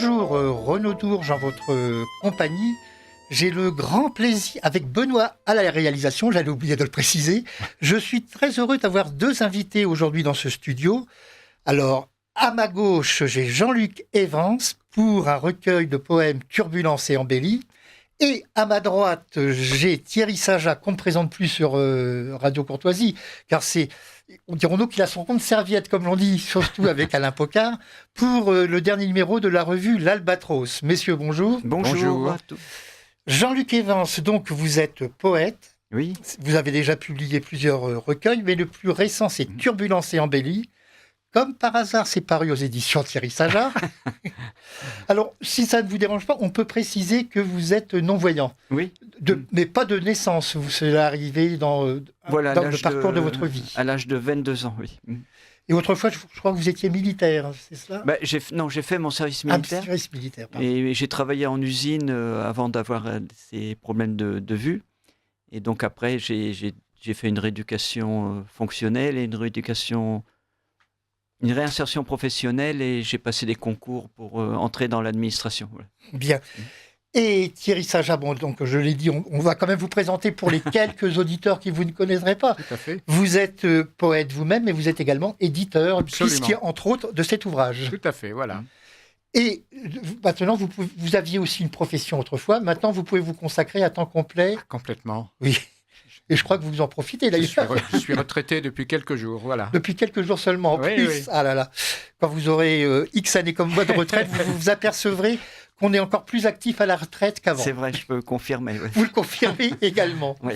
Bonjour Renaud Dourges en votre compagnie. J'ai le grand plaisir, avec Benoît à la réalisation, j'allais oublier de le préciser, je suis très heureux d'avoir deux invités aujourd'hui dans ce studio. Alors, à ma gauche, j'ai Jean-Luc Evans pour un recueil de poèmes Turbulence et embellis. Et à ma droite, j'ai Thierry Saja, qu'on ne présente plus sur Radio Courtoisie, car dirons-nous qu'il a son compte serviette, comme l'on dit, surtout avec Alain Pocard, pour le dernier numéro de la revue L'Albatros. Messieurs, bonjour. Bonjour. Jean-Luc Evans, donc vous êtes poète. Oui. Vous avez déjà publié plusieurs recueils, mais le plus récent, c'est Turbulence et embellis. Comme par hasard, c'est paru aux éditions Thierry Saja. Alors, si ça ne vous dérange pas, on peut préciser que vous êtes non-voyant. Oui. Mais pas de naissance. Vous êtes arrivé dans le parcours de votre vie. À l'âge de 22 ans, oui. Et autrefois, je crois que vous étiez militaire, c'est cela ? J'ai fait mon service militaire. Service militaire, pardon. Et j'ai travaillé en usine avant d'avoir ces problèmes de vue. Et donc après, j'ai fait une rééducation fonctionnelle et une réinsertion professionnelle, et j'ai passé des concours pour entrer dans l'administration. Voilà. Bien. Et Thierry Saja, donc je l'ai dit, on va quand même vous présenter pour les quelques auditeurs qui vous ne connaîtraient pas. Tout à fait. Vous êtes poète vous-même, mais vous êtes également éditeur, Absolument. puisqu'il y a entre autres de cet ouvrage. Tout à fait, voilà. Et maintenant, vous aviez aussi une profession autrefois. Maintenant, vous pouvez vous consacrer à temps complet. Complètement. Oui. Et je crois que vous en profitez d'ailleurs. Je suis retraité depuis quelques jours, voilà. Depuis quelques jours seulement, en Oui, plus. oui. Ah là là. Quand vous aurez X années comme moi de retraite, vous vous apercevrez qu'on est encore plus actif à la retraite qu'avant. C'est vrai, je peux confirmer. Oui. Vous le confirmez également. Oui.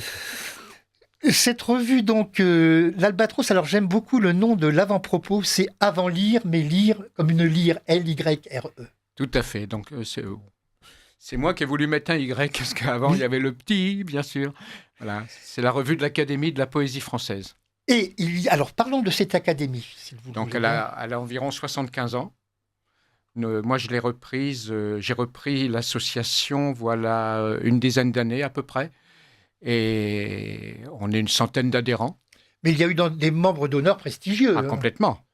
Cette revue, donc, l'Albatros, alors j'aime beaucoup le nom de l'avant-propos, c'est avant lire, mais lire comme une lyre, L-Y-R-E. Tout à fait. Donc, c'est moi qui ai voulu mettre un Y, parce qu'avant, il y avait le petit, bien sûr. Voilà. C'est la revue de l'Académie de la poésie française. Et alors, parlons de cette académie, s'il vous plaît. Donc, elle a environ 75 ans. Moi, je l'ai reprise. J'ai repris l'association, voilà, une dizaine d'années à peu près. Et on est une centaine d'adhérents. Mais il y a eu des membres d'honneur prestigieux. Ah, complètement.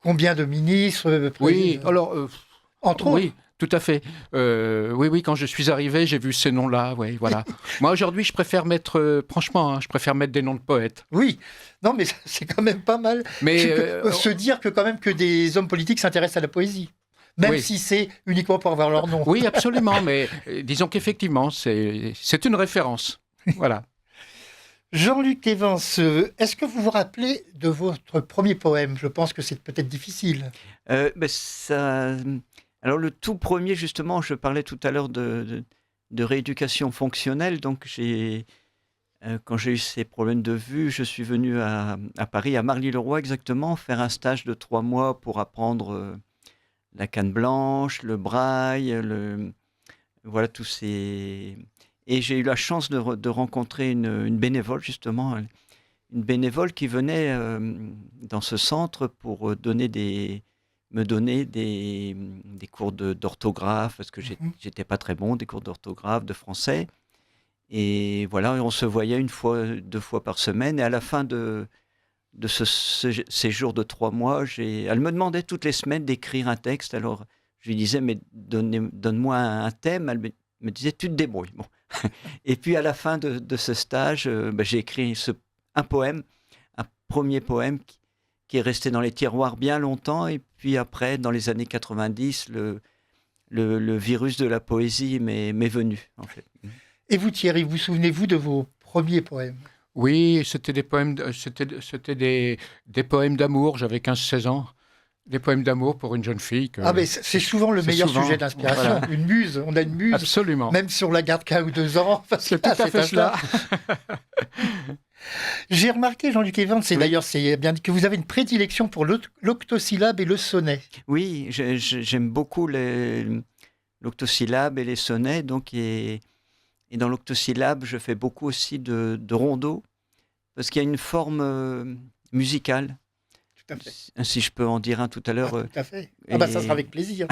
Combien de ministres Oui, alors... entre autres. Oui, tout à fait. Oui, quand je suis arrivé, j'ai vu ces noms-là. Oui, voilà. Moi, aujourd'hui, je préfère mettre, franchement, je préfère mettre des noms de poètes. Oui, non, mais c'est quand même pas mal. Mais se dire que quand même que des hommes politiques s'intéressent à la poésie. Même oui. si c'est uniquement pour avoir leur nom. Oui, absolument. Mais disons qu'effectivement, c'est une référence. Voilà. Jean-Luc Evans, est-ce que vous vous rappelez de votre premier poème ? Je pense que c'est peut-être difficile. Alors, le tout premier, justement, je parlais tout à l'heure de rééducation fonctionnelle. Donc, quand j'ai eu ces problèmes de vue, je suis venu à Paris, à Marly-le-Roi exactement, faire un stage de 3 mois pour apprendre la canne blanche, le braille, voilà, tous ces... Et j'ai eu la chance de rencontrer une bénévole, justement, une bénévole qui venait dans ce centre pour me donner des cours d'orthographe, parce que j'étais pas très bon, des cours d'orthographe, de français. Et voilà, on se voyait 1 fois, 2 fois par semaine. Et à la fin de ce séjour de 3 mois, elle me demandait toutes les semaines d'écrire un texte. Alors, je lui disais, mais donne-moi un thème. Elle me disait, tu te débrouilles. Bon. Et puis, à la fin de ce stage, j'ai écrit un poème, un premier poème qui est resté dans les tiroirs bien longtemps. Et puis après, dans les années 90, le virus de la poésie m'est venu, en fait. Et vous, Thierry, vous souvenez-vous de vos premiers poèmes ? Oui, c'était des poèmes, c'était des poèmes d'amour. J'avais 15-16 ans. Des poèmes d'amour pour une jeune fille. Mais c'est souvent le meilleur sujet d'inspiration. Voilà. Une muse, on a une muse. Absolument. Même si on la garde qu'1 ou 2 ans. C'est tout à fait cela. J'ai remarqué, Jean-Luc Evans, d'ailleurs, c'est bien dit que vous avez une prédilection pour l'octosyllabe et le sonnet. Oui, j'aime beaucoup l'octosyllabe et les sonnets. Donc, et dans l'octosyllabe, je fais beaucoup aussi de rondeaux, parce qu'il y a une forme musicale. Tout à fait. Si je peux en dire un tout à l'heure. Tout à fait. Ça sera avec plaisir.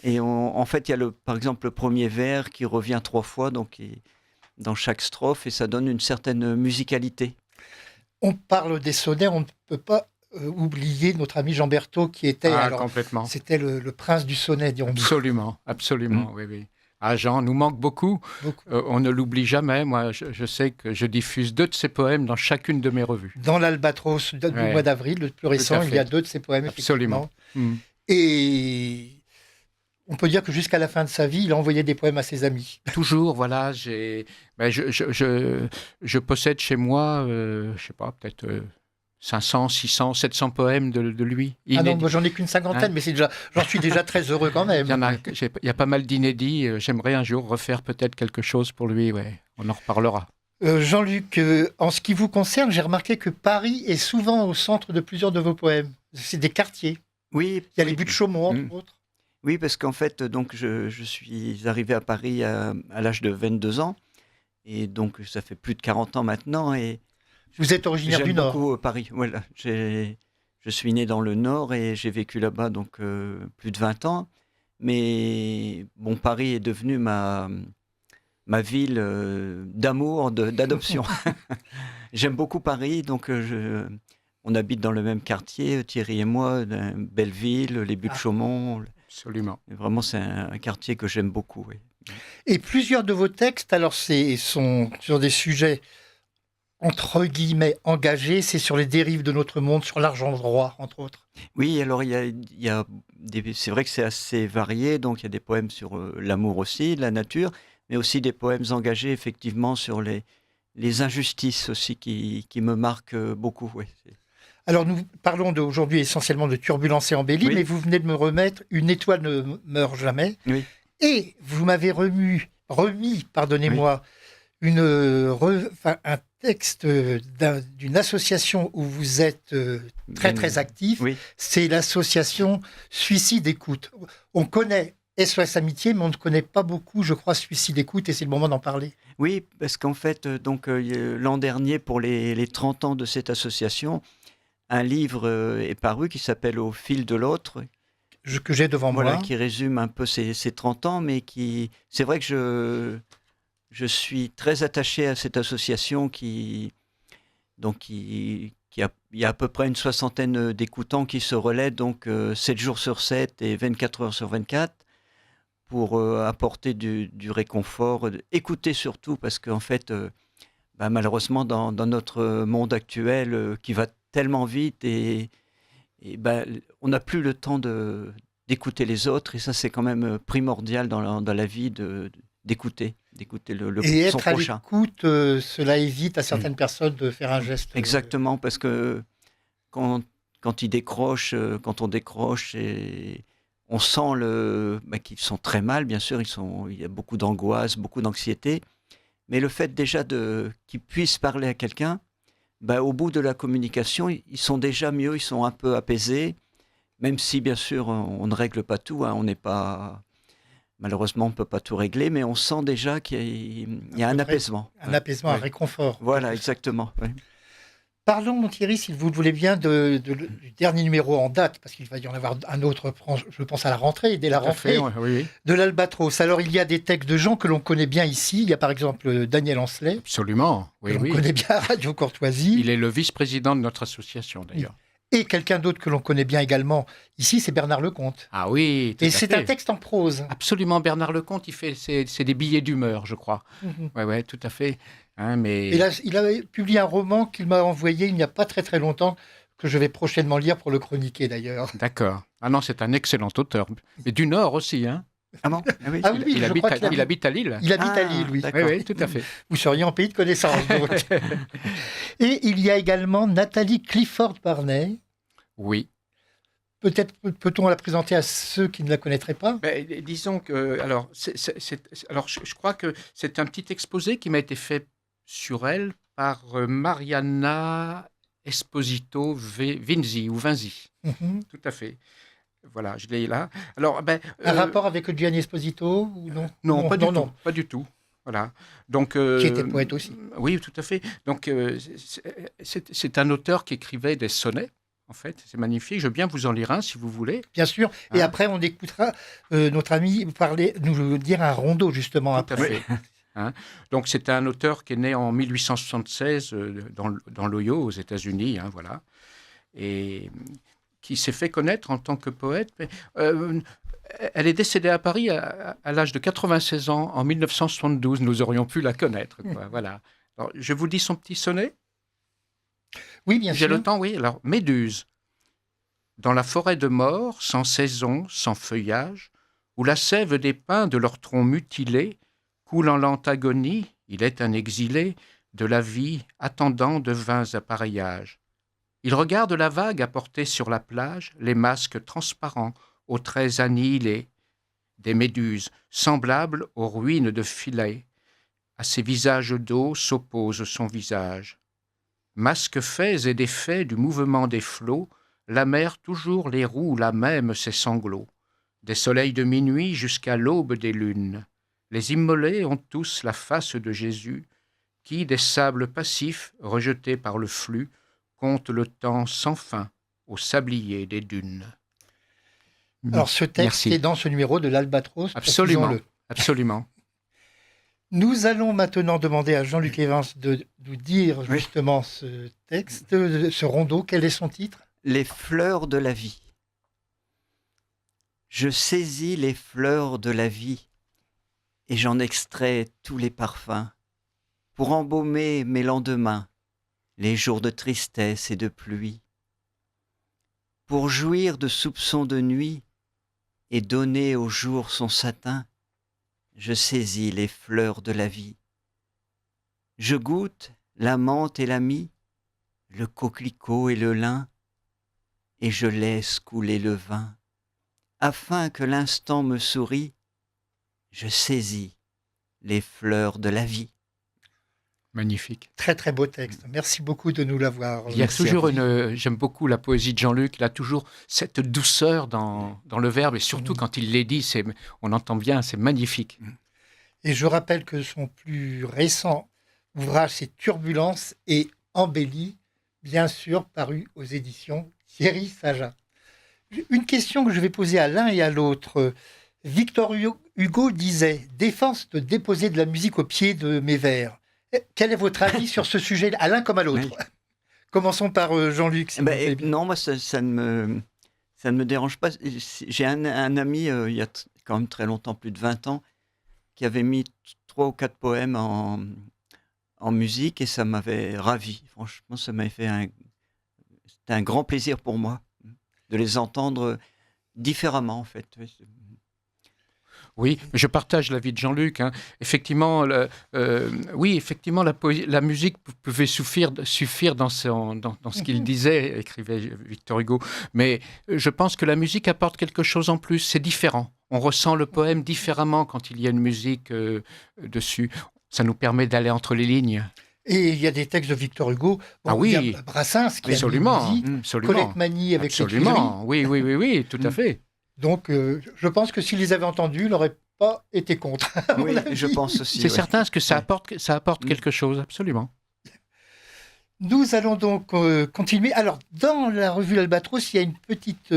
Et en fait, il y a par exemple le premier vers qui revient 3 fois, donc dans chaque strophe, et ça donne une certaine musicalité. On parle des sonnets, on ne peut pas oublier notre ami Jean Berthaud qui était, Complètement. c'était le prince du sonnet, dirons-nous. Absolument, absolument, oui, oui. Ah, Jean nous manque beaucoup. On ne l'oublie jamais. Moi, je sais que je diffuse 2 de ses poèmes dans chacune de mes revues. Dans l'Albatros du mois d'avril, le plus récent, il y a 2 de ses poèmes, absolument. Effectivement. Et on peut dire que jusqu'à la fin de sa vie, il a envoyé des poèmes à ses amis. Toujours, voilà. Je possède chez moi, je ne sais pas, peut-être 500, 600, 700 poèmes de lui. Ah non, moi j'en ai qu'une cinquantaine, mais j'en suis déjà très heureux quand même. Il y a pas mal d'inédits. J'aimerais un jour refaire peut-être quelque chose pour lui. Ouais. On en reparlera. Jean-Luc, en ce qui vous concerne, j'ai remarqué que Paris est souvent au centre de plusieurs de vos poèmes. C'est des quartiers. Oui. Il y a les buts de Chaumont, entre autres. Oui, parce qu'en fait, donc, je suis arrivé à Paris à l'âge de 22 ans. Et donc, ça fait plus de 40 ans maintenant. Et vous êtes originaire du Nord. J'aime beaucoup Paris. Voilà. Je suis né dans le Nord et j'ai vécu là-bas donc plus de 20 ans. Mais bon, Paris est devenu ma ville d'amour, d'adoption. J'aime beaucoup Paris, donc on habite dans le même quartier, Thierry et moi, Belleville, les buts de Chaumont. Absolument. Et vraiment, c'est un quartier que j'aime beaucoup. Oui. Et plusieurs de vos textes, alors, sont sur des sujets entre guillemets engagés, c'est sur les dérives de notre monde, sur l'argent droit, entre autres. Oui, alors c'est vrai que c'est assez varié, donc il y a des poèmes sur l'amour aussi, la nature, mais aussi des poèmes engagés effectivement sur les injustices aussi qui me marquent beaucoup. Oui. Alors nous parlons aujourd'hui essentiellement de Turbulences et embellies, mais vous venez de me remettre Une étoile ne meurt jamais. Oui. Et vous m'avez remis, pardonnez-moi, un texte d'une association où vous êtes très actif. Oui. C'est l'association Suicide Écoute. On connaît SOS Amitié, mais on ne connaît pas beaucoup, je crois, Suicide Écoute, et c'est le moment d'en parler. Oui, parce qu'en fait, donc l'an dernier, pour les 30 ans de cette association, un livre est paru qui s'appelle Au fil de l'autre. Que j'ai devant moi. Qui résume un peu ces 30 ans, mais c'est vrai que je suis très attaché à cette association il y a à peu près une soixantaine d'écoutants qui se relaient donc 7 jours sur 7 et 24 heures sur 24 pour apporter du réconfort, écouter surtout parce qu'en fait, malheureusement dans notre monde actuel qui va tellement vite et on n'a plus le temps d'écouter les autres et ça c'est quand même primordial dans la vie d'écouter et son être prochain. À l'écoute, cela évite à certaines personnes de faire un geste. Exactement, parce que quand on décroche, et on sent qu'ils sont très mal, bien sûr, il y a beaucoup d'angoisse, beaucoup d'anxiété, mais le fait déjà qu'ils puissent parler à quelqu'un, au bout de la communication, ils sont déjà mieux, ils sont un peu apaisés, même si bien sûr on ne règle pas tout, on n'est pas... Malheureusement, on ne peut pas tout régler, mais on sent déjà qu'il y a un apaisement. Un apaisement, un réconfort. Voilà, exactement. Oui. Parlons, Thierry, si vous le voulez bien, du dernier numéro en date, parce qu'il va y en avoir un autre, je pense à la rentrée, dès la rentrée, de l'Albatros. Alors, il y a des textes de gens que l'on connaît bien ici. Il y a par exemple Daniel Ancelet. Absolument, oui. On connaît bien à Radio Courtoisie. Il est le vice-président de notre association, d'ailleurs. Et quelqu'un d'autre que l'on connaît bien également ici, c'est Bernard Lecomte. Ah oui, et c'est un texte en prose. Absolument, Bernard Lecomte, c'est des billets d'humeur, je crois. Oui, tout à fait. Mais... Et là, il a publié un roman qu'il m'a envoyé il n'y a pas très longtemps, que je vais prochainement lire pour le chroniquer d'ailleurs. D'accord. Ah non, c'est un excellent auteur. Mais du Nord aussi, hein. Ah bon? Ah oui. Il habite à Lille. Il habite à Lille, oui. Oui, tout à fait. Vous seriez en pays de connaissance, donc. Et il y a également Nathalie Clifford-Barnet. Oui. Peut-être peut-on la présenter à ceux qui ne la connaîtraient pas? Disons que... Alors, je crois que c'est un petit exposé qui m'a été fait sur elle par Mariana Esposito Vinzi, ou Vinzi. Tout à fait. Voilà, je l'ai là. Alors, un rapport avec Gianni Esposito ou non? Non, pas du tout. Voilà. Donc, qui était poète aussi. Oui, tout à fait. Donc, c'est un auteur qui écrivait des sonnets. En fait, c'est magnifique. Je veux bien vous en lire un si vous voulez. Bien sûr. Et après, on écoutera notre ami nous dire un rondeau justement tout après. À fait. Donc, c'est un auteur qui est né en 1876 dans l'Ohio, aux États-Unis. Voilà. et qui s'est fait connaître en tant que poète. Mais, elle est décédée à Paris à l'âge de 96 ans en 1972. Nous aurions pu la connaître. Voilà. Alors, je vous dis son petit sonnet. Oui, bien sûr. J'ai le temps, oui. Alors, Méduse. Dans la forêt de mort, sans saison, sans feuillage, où la sève des pins de leur tronc mutilé coule en lente agonie, il est un exilé de la vie attendant de vains appareillages. Il regarde la vague apportée sur la plage, les masques transparents aux traits annihilés, des méduses semblables aux ruines de filets. À ces visages d'eau s'oppose son visage. Masques faits et défaits du mouvement des flots, la mer toujours les roule à même ses sanglots. Des soleils de minuit jusqu'à l'aube des lunes, les immolés ont tous la face de Jésus, qui, des sables passifs rejetés par le flux, compte le temps sans fin au sablier des dunes. Alors, ce texte Merci. est dans ce numéro de l'Albatros. Absolument, précisons-le. absolument. Nous allons maintenant demander à Jean-Luc Evans de nous dire justement ce texte, ce rondeau. Quel est son titre ? Les fleurs de la vie. Je saisis les fleurs de la vie et j'en extrais tous les parfums pour embaumer mes lendemains, les jours de tristesse et de pluie, pour jouir de soupçons de nuit et donner au jour son satin. Je saisis les fleurs de la vie. Je goûte la menthe et la mie, le coquelicot et le lin, et je laisse couler le vin. Afin que l'instant me sourie, je saisis les fleurs de la vie. Magnifique. Très très beau texte. Merci beaucoup de nous l'avoir. Il y a toujours j'aime beaucoup la poésie de Jean-Luc. Il a toujours cette douceur dans le verbe et surtout quand il les dit, on entend bien, c'est magnifique. Et je rappelle que son plus récent ouvrage, c'est Turbulence et Embellie, bien sûr paru aux éditions Thierry Saja. Une question que je vais poser à l'un et à l'autre. Victor Hugo disait « Défense de déposer de la musique au pied de mes vers ». Quel est votre avis sur ce sujet, à l'un comme à l'autre ? Oui. Commençons par Jean-Luc. Si vous voulez bien. Non, moi, ça ne me dérange pas. J'ai un ami, il y a quand même très longtemps, plus de 20 ans, qui avait mis 3 ou 4 poèmes en musique et ça m'avait ravi. Franchement, ça m'avait fait c'était un grand plaisir pour moi de les entendre différemment, en fait. Oui, je partage l'avis de Jean-Luc. Hein. Effectivement, effectivement, la musique pouvait suffire dans ce qu'il disait, écrivait Victor Hugo. Mais je pense que la musique apporte quelque chose en plus. C'est différent. On ressent le poème différemment quand il y a une musique dessus. Ça nous permet d'aller entre les lignes. Et il y a des textes de Victor Hugo. Bon, oui. Il y a Brassens qui absolument, a mis musique, absolument. Colette Mani avec absolument. Oui, tout à fait. Donc, je pense que s'il les avait entendus, il n'aurait pas été contre. Oui, je pense aussi. C'est certain que ça apporte quelque chose, absolument. Nous allons donc continuer. Alors, dans la revue L'Albatros, il y a une petite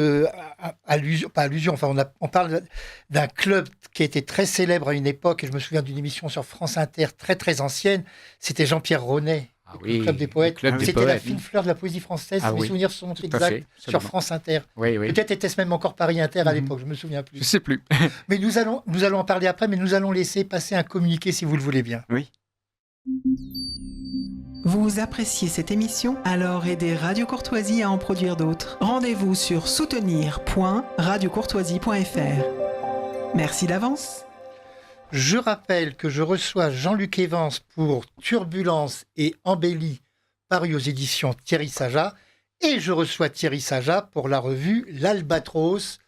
allusion, enfin, on parle d'un club qui a été très célèbre à une époque, et je me souviens d'une émission sur France Inter très très ancienne, c'était Jean-Pierre Ronet, le Club des Poètes. C'était la fine fleur de la poésie française, mes souvenirs sont exacts, sur France Inter. Oui. Peut-être était-ce même encore Paris Inter à l'époque, je ne me souviens plus. Je ne sais plus. Mais nous allons en parler après, mais nous allons laisser passer un communiqué si vous le voulez bien. Oui. Vous appréciez cette émission? Alors aidez Radio Courtoisie à en produire d'autres. Rendez-vous sur soutenir.radiocourtoisie.fr. Merci d'avance. Je rappelle que je reçois Jean-Luc Evans pour Turbulence et Embellie, paru aux éditions Thierry Saja, et je reçois Thierry Saja pour la revue L'Albatros,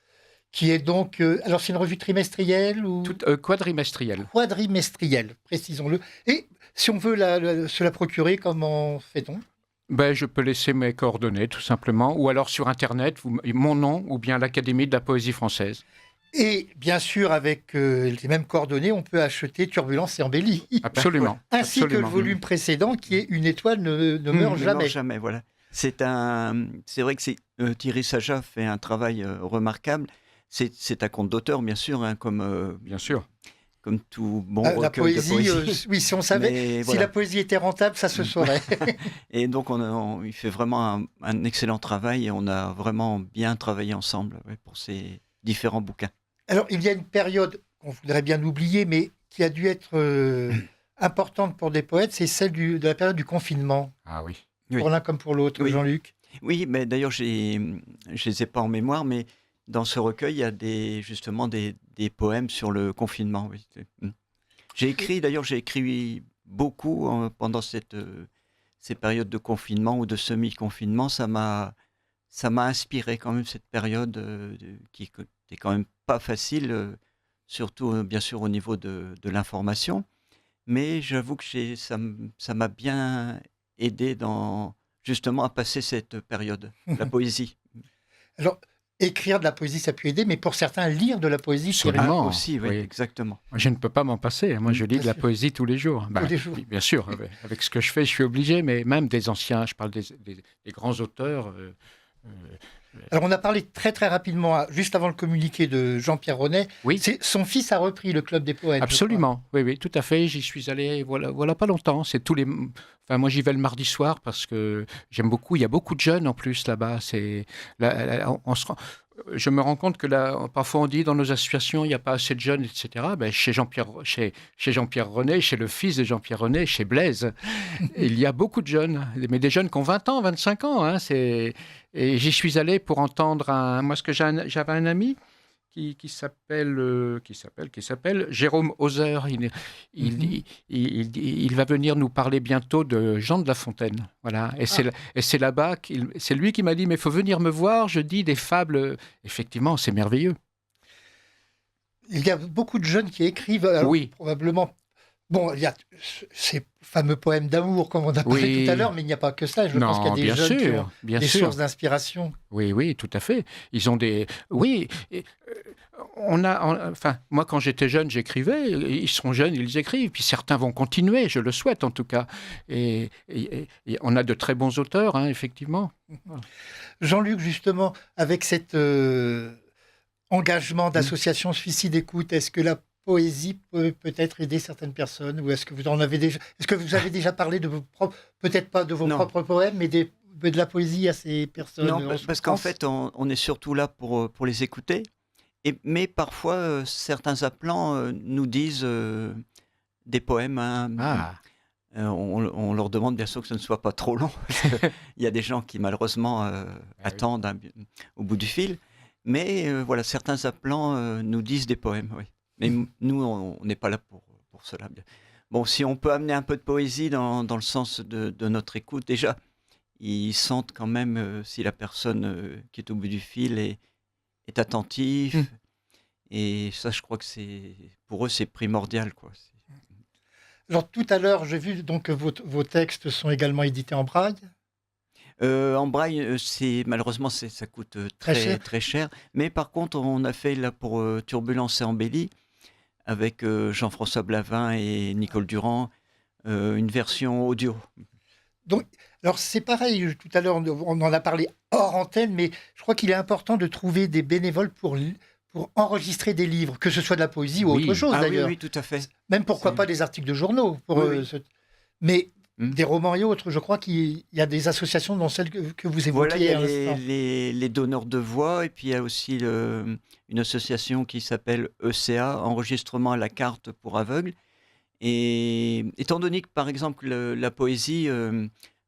qui est donc... alors c'est une revue trimestrielle ou... Quadrimestrielle. Quadrimestrielle, précisons-le. Et si on veut se la procurer, comment fait-on ? Je peux laisser mes coordonnées, tout simplement, ou alors sur Internet, mon nom, ou bien l'Académie de la Poésie Française. Et bien sûr, avec les mêmes coordonnées, on peut acheter Turbulence et Embellie. Absolument. Ainsi que le volume précédent, qui est Une étoile ne meurt jamais. Ne meurt jamais, voilà. C'est vrai que Thierry Saja fait un travail remarquable. C'est un conte d'auteur, bien sûr, comme... Bien sûr. comme tout bon La recueil de poésie. oui, si on savait, Mais si voilà. la poésie était rentable, ça se saurait. Et donc, il fait vraiment un excellent travail et on a vraiment bien travaillé ensemble pour ces différents bouquins. Alors, il y a une période qu'on voudrait bien oublier, mais qui a dû être importante pour des poètes, c'est celle de la période du confinement, Ah oui. Oui. pour l'un comme pour l'autre, Oui. Jean-Luc. Oui, mais d'ailleurs, je les ai pas en mémoire, mais dans ce recueil, il y a justement des poèmes sur le confinement. Oui. J'ai écrit beaucoup pendant ces périodes de confinement ou de semi-confinement. Ça m'a inspiré quand même cette période qui était quand même pas facile, surtout bien sûr au niveau de l'information. Mais j'avoue que ça m'a bien aidé justement à passer cette période, la poésie. Alors, écrire de la poésie, ça peut aider, mais pour certains, lire de la poésie, c'est Absolument. Aussi, oui, Oui. exactement. Moi, je ne peux pas m'en passer. Moi, je lis de la poésie tous les jours. Tous les jours. Oui, bien sûr, avec ce que je fais, je suis obligé, mais même des anciens, je parle des grands auteurs. Alors, on a parlé très très rapidement, juste avant le communiqué de Jean-Pierre Ronet. Oui. Son fils a repris le Club des poètes. Absolument, oui, tout à fait. J'y suis allé, voilà pas longtemps. C'est enfin, moi, j'y vais le mardi soir parce que j'aime beaucoup. Il y a beaucoup de jeunes en plus là-bas. Je me rends compte que là, parfois on dit dans nos associations, il n'y a pas assez de jeunes, etc. Ben, chez Jean-Pierre René, chez le fils de Jean-Pierre René, chez Blaise, il y a beaucoup de jeunes, mais des jeunes qui ont 20 ans, 25 ans. Hein, et j'y suis allé pour entendre j'avais un ami qui s'appelle Jérôme Hauser. Il va venir nous parler bientôt de Jean de La Fontaine. Voilà. Et c'est là-bas c'est lui qui m'a dit, mais il faut venir me voir, je dis des fables. Effectivement, c'est merveilleux. Il y a beaucoup de jeunes qui écrivent, alors, Oui. probablement. Bon, il y a ces fameux poèmes d'amour, comme on a parlé tout à l'heure, mais il n'y a pas que ça. Je pense qu'il y a des bien jeunes sûr, qui ont des sources d'inspiration. Oui, tout à fait. Ils ont des... Oui, enfin, moi, quand j'étais jeune, j'écrivais. Ils sont jeunes, ils écrivent. Puis certains vont continuer, je le souhaite en tout cas. Et on a de très bons auteurs, hein, effectivement. Jean-Luc, justement, avec cet engagement d'association Suicide Écoute, est-ce que la poésie peut peut-être aider certaines personnes, ou est-ce que vous avez déjà parlé de vos propres, peut-être pas de vos propres poèmes, mais de la poésie à ces personnes? Non, parce qu'en fait, on est surtout là pour les écouter. Mais parfois, certains appelants nous disent des poèmes. On leur demande bien sûr que ce ne soit pas trop long. Il y a des gens qui malheureusement attendent au bout du fil. Mais voilà, certains appelants nous disent des poèmes, oui. Mais nous, on n'est pas là pour cela. Bon, si on peut amener un peu de poésie dans le sens de notre écoute, déjà, ils sentent quand même si la personne qui est au bout du fil est attentive. Et ça, je crois que pour eux, c'est primordial, quoi. Alors, tout à l'heure, j'ai vu donc, que vos textes sont également édités en braille. En braille, malheureusement, ça coûte très cher. Mais par contre, on a fait là pour Turbulence et Embellie, avec Jean-François Blavin et Nicole Durand, une version audio. Donc, alors c'est pareil, tout à l'heure, on en a parlé hors antenne, mais je crois qu'il est important de trouver des bénévoles pour enregistrer des livres, que ce soit de la poésie ou autre chose d'ailleurs. Oui, tout à fait. Même pourquoi pas des articles de journaux. Mais des romans et autres, je crois qu'il y a des associations dans celles que vous évoquiez. Voilà, il y a les donneurs de voix, et puis il y a aussi une association qui s'appelle ECA, Enregistrement à la carte pour aveugles. Et étant donné que, par exemple, la poésie,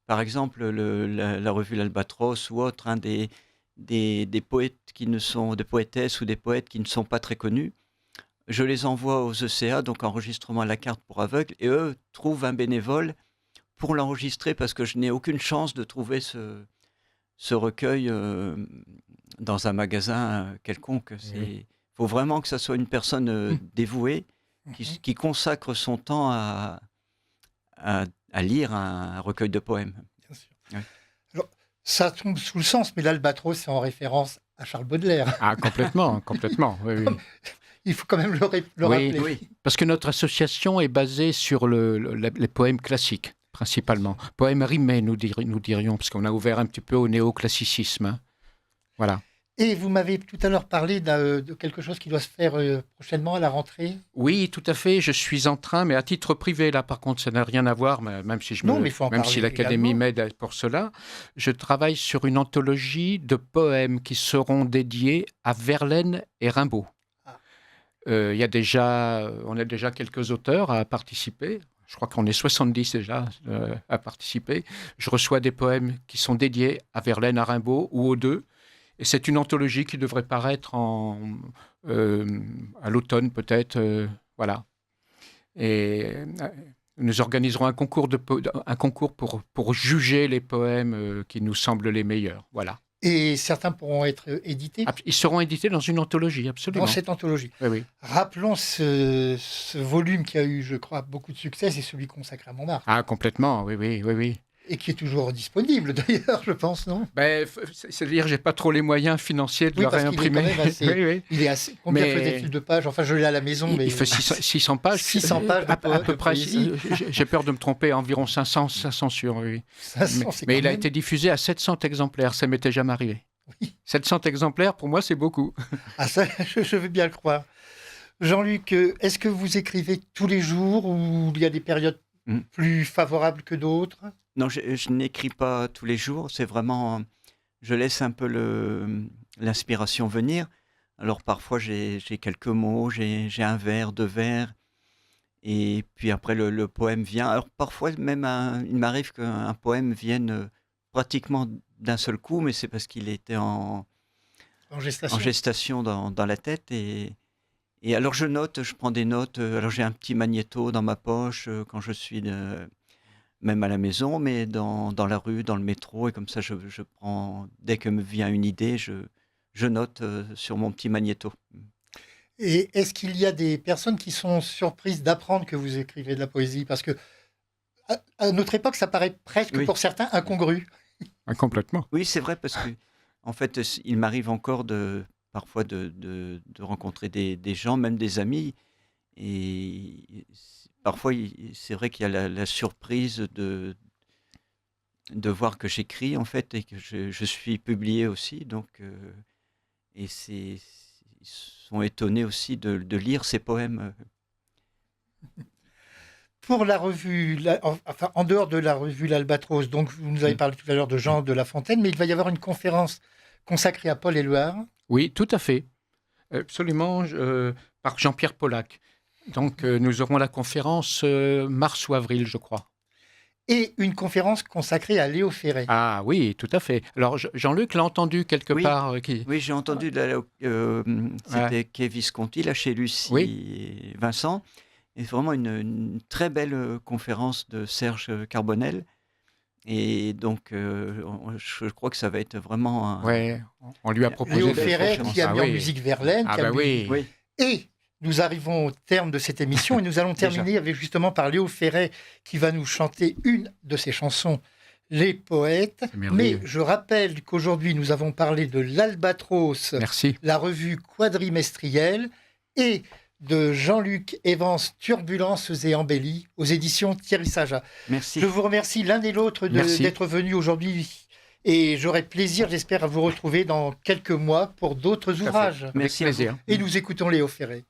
par exemple, la revue L'Albatros ou autre, des poètes des poétesses ou des poètes qui ne sont pas très connus, je les envoie aux ECA, donc Enregistrement à la carte pour aveugles, et eux trouvent un bénévole pour l'enregistrer, parce que je n'ai aucune chance de trouver ce recueil dans un magasin quelconque. Il faut vraiment que ça soit une personne dévouée qui consacre son temps à lire un recueil de poèmes. Bien sûr. Ouais. Alors, ça tombe sous le sens, mais l'Albatros, c'est en référence à Charles Baudelaire. Ah, complètement. Oui. Il faut quand même le rappeler. Oui, parce que notre association est basée sur les poèmes classiques, principalement. Poèmes rimés, nous dirions, parce qu'on a ouvert un petit peu au néoclassicisme. Hein. Voilà. Et vous m'avez tout à l'heure parlé de quelque chose qui doit se faire prochainement à la rentrée. Oui, tout à fait. Je suis en train, mais à titre privé, là, par contre, ça n'a rien à voir, même si, Non, mais il faut en parler l'Académie également. m'aide pour cela. Je travaille sur une anthologie de poèmes qui seront dédiés à Verlaine et Rimbaud. Ah. On a déjà quelques auteurs à participer. Je crois qu'on est 70 déjà à participer. Je reçois des poèmes qui sont dédiés à Verlaine, à Rimbaud ou aux deux. Et c'est une anthologie qui devrait paraître à l'automne peut-être. Voilà. Et nous organiserons un concours pour juger les poèmes qui nous semblent les meilleurs. Voilà. Et certains pourront être édités Ils seront édités dans une anthologie, absolument. dans cette anthologie. Oui, oui. Rappelons ce volume qui a eu, je crois, beaucoup de succès, c'est celui consacré à Montmartre. Ah, complètement, oui, oui, oui, oui. Et qui est toujours disponible, d'ailleurs, je pense, non? C'est-à-dire, j'ai pas trop les moyens financiers de le réimprimer. Oui, oui. Il est assez... Combien faisait-il de pages? Enfin, je l'ai à la maison, mais... Il fait 600 pages. 600 pages à peu près. J'ai peur de me tromper, environ 500 sur, oui. 500, mais il a été diffusé à 700 exemplaires, ça m'était jamais arrivé. Oui. 700 exemplaires, pour moi, c'est beaucoup. Ah, ça, je veux bien le croire. Jean-Luc, est-ce que vous écrivez tous les jours ou il y a des périodes plus favorables que d'autres? Non, je n'écris pas tous les jours. C'est vraiment, je laisse un peu l'inspiration venir. Alors parfois j'ai quelques mots, j'ai un vers, deux vers, et puis après le poème vient. Alors parfois même il m'arrive qu'un poème vienne pratiquement d'un seul coup, mais c'est parce qu'il était en gestation dans la tête. Et alors je note, je prends des notes. Alors j'ai un petit magnéto dans ma poche quand je suis même à la maison, mais dans la rue, dans le métro, et comme ça je prends, dès que me vient une idée, je note sur mon petit magnéto. Et est-ce qu'il y a des personnes qui sont surprises d'apprendre que vous écrivez de la poésie? Parce que à notre époque, ça paraît presque pour certains incongru. Complètement. Oui, c'est vrai, parce que en fait, il m'arrive encore parfois de rencontrer des gens, même des amis, et parfois c'est vrai qu'il y a la surprise de voir que j'écris en fait, et que je suis publié aussi, donc et ils sont étonnés aussi de lire ces poèmes. Pour la revue, enfin en dehors de la revue L'Albatros, donc vous nous avez parlé tout à l'heure de Jean de La Fontaine, mais il va y avoir une conférence consacrée à Paul Éluard. Oui, tout à fait. Absolument, par Jean-Pierre Polac. Donc nous aurons la conférence mars ou avril, je crois. Et une conférence consacrée à Léo Ferré. Ah oui, tout à fait. Alors Jean-Luc l'a entendu quelque part. Oui, j'ai entendu, c'était Quai Visconti, là chez Lucie et Vincent. Et vraiment une très belle conférence de Serge Carbonel. Et donc, je crois que ça va être vraiment... on lui a proposé... Léo Ferré qui a mis en musique Verlaine. Oui. Et nous arrivons au terme de cette émission et nous allons terminer avec justement par Léo Ferré qui va nous chanter une de ses chansons, Les Poètes. Mais je rappelle qu'aujourd'hui, nous avons parlé de l'Albatros, la revue quadrimestrielle, et de Jean-Luc Evans, Turbulences et embellies, aux éditions Thierry Saja. Merci. Je vous remercie l'un et l'autre d'être venus aujourd'hui, et j'aurai plaisir, j'espère, à vous retrouver dans quelques mois pour d'autres ouvrages. Merci. Plaisir. Et nous écoutons Léo Ferré.